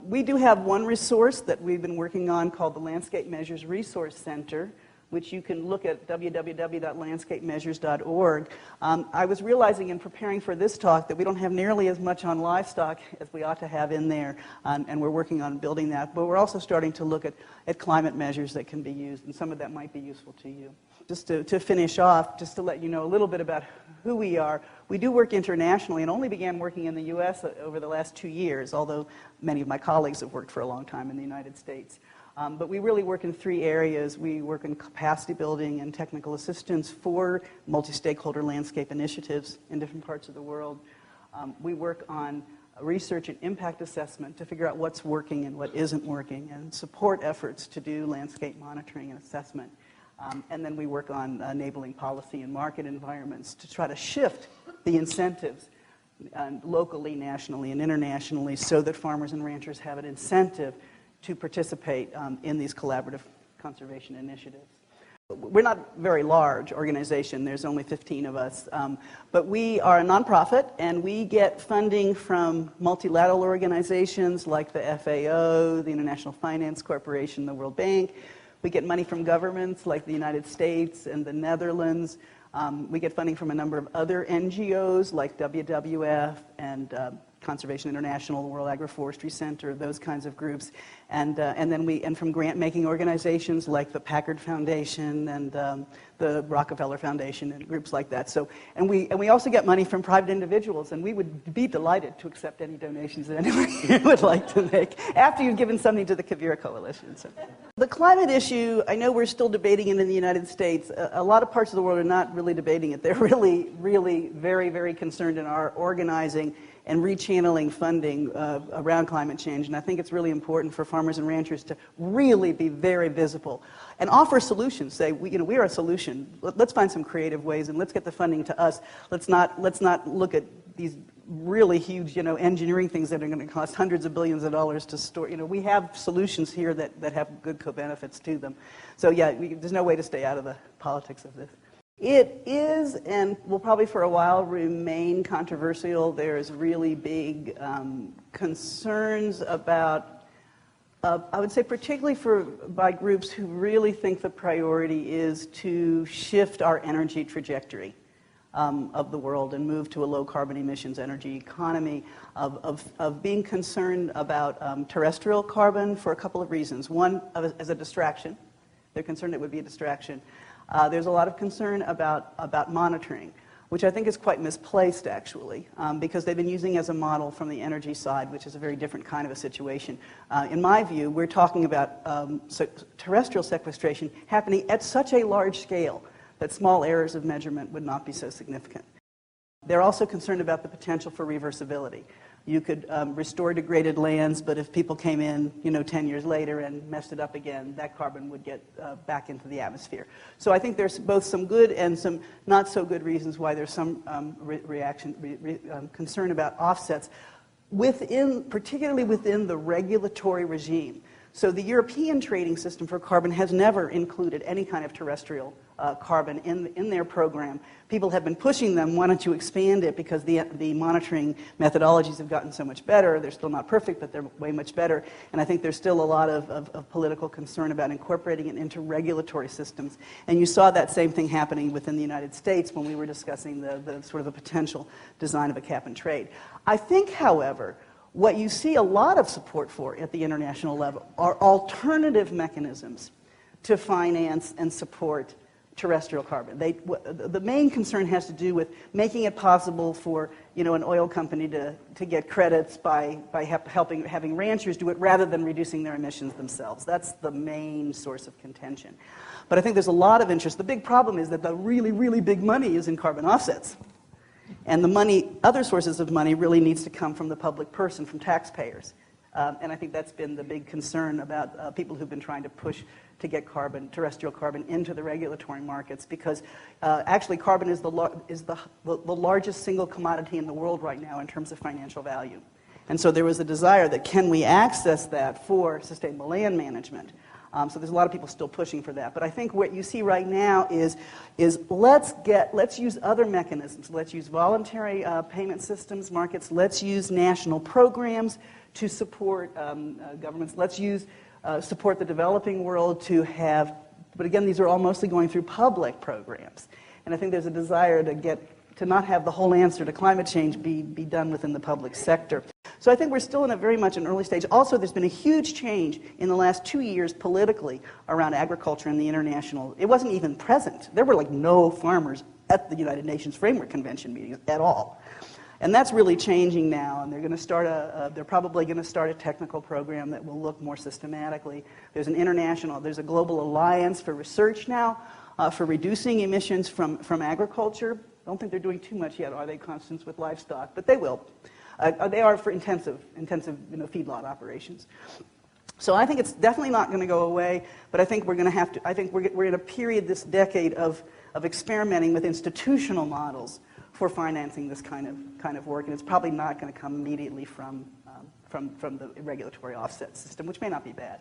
We do have one resource that we've been working on called the Landscape Measures Resource Center, which you can look at www.landscapemeasures.org. I was realizing in preparing for this talk that we don't have nearly as much on livestock as we ought to have in there, and we're working on building that. But we're also starting to look at climate measures that can be used, and some of that might be useful to you. Just to finish off, just to let you know a little bit about who we are, we do work internationally and only began working in the U.S. over the last 2 years, although many of my colleagues have worked for a long time in the United States. But we really work in 3 areas. We work in capacity building and technical assistance for multi-stakeholder landscape initiatives in different parts of the world. We work on research and impact assessment to figure out what's working and what isn't working, and support efforts to do landscape monitoring and assessment. And then we work on enabling policy and market environments to try to shift the incentives locally, nationally, and internationally so that farmers and ranchers have an incentive to participate in these collaborative conservation initiatives. We're not a very large organization. There's only 15 of us. But we are a nonprofit, and we get funding from multilateral organizations like the FAO, the International Finance Corporation, the World Bank. We get money from governments like the United States and the Netherlands. We get funding from a number of other NGOs like WWF and Conservation International, the World Agroforestry Center, those kinds of groups, and from grant-making organizations like the Packard Foundation and the Rockefeller Foundation and groups like that. So, and we also get money from private individuals, and we would be delighted to accept any donations that anybody would like to make after you've given something to the Quivira Coalition. So. The climate issue, I know we're still debating it in the United States. A lot of parts of the world are not really debating it. They're really, really very, very concerned and are organizing and rechanneling funding around climate change. And I think it's really important for farmers and ranchers to really be very visible and offer solutions. Say, we are a solution. Let's find some creative ways and let's get the funding to us. Let's not look at these really huge, engineering things that are going to cost hundreds of billions of dollars to store. We have solutions here that have good co-benefits to them. So yeah, there's no way to stay out of the politics of this. It is, and will probably for a while remain controversial. There's really big concerns about, I would say particularly by groups who really think the priority is to shift our energy trajectory of the world and move to a low carbon emissions energy economy, of being concerned about terrestrial carbon for a couple of reasons. One, as a distraction. They're concerned it would be a distraction. There's a lot of concern about monitoring, which I think is quite misplaced, actually, because they've been using as a model from the energy side, which is a very different kind of a situation. In my view, we're talking about terrestrial sequestration happening at such a large scale that small errors of measurement would not be so significant. They're also concerned about the potential for reversibility. You could restore degraded lands, but if people came in, 10 years later and messed it up again, that carbon would get back into the atmosphere. So I think there's both some good and some not so good reasons why there's some concern about offsets, particularly within the regulatory regime. So the European trading system for carbon has never included any kind of terrestrial carbon in their program. People have been pushing them, wanting to expand it because the monitoring methodologies have gotten so much better. They're still not perfect, but they're way much better. And I think there's still a lot of political concern about incorporating it into regulatory systems. And you saw that same thing happening within the United States when we were discussing the sort of the potential design of a cap and trade. I think, however, what you see a lot of support for at the international level are alternative mechanisms to finance and support terrestrial carbon. The main concern has to do with making it possible for an oil company to get credits by having ranchers do it rather than reducing their emissions themselves. That's the main source of contention. But I think there's a lot of interest. The big problem is that the really, really big money is in carbon offsets. And the money, other sources of money, really needs to come from the public person, from taxpayers. And I think that's been the big concern about people who've been trying to push to get terrestrial carbon into the regulatory markets, because actually carbon is the largest single commodity in the world right now in terms of financial value. And so there was a desire that can we access that for sustainable land management? So there's a lot of people still pushing for that. But I think what you see right now is let's use other mechanisms. Let's use voluntary payment systems, markets. Let's use national programs to support governments. Let's use support the developing world to have, but again, these are all mostly going through public programs. And I think there's a desire to not have the whole answer to climate change be done within the public sector. So I think we're still in a very much an early stage. Also, there's been a huge change in the last 2 years politically around agriculture and the international. It wasn't even present. There were like no farmers at the United Nations Framework Convention meetings at all. And that's really changing now, and they're going to start they're probably going to start a technical program that will look more systematically. There's a global alliance for research now for reducing emissions from agriculture. I don't think they're doing too much yet, are they, Constance, with livestock? But they will. They are for intensive feedlot operations. So I think it's definitely not going to go away, but I think we're going to have to. I think we're in a period this decade of experimenting with institutional models for financing this kind of work, and it's probably not going to come immediately from the regulatory offset system, which may not be bad.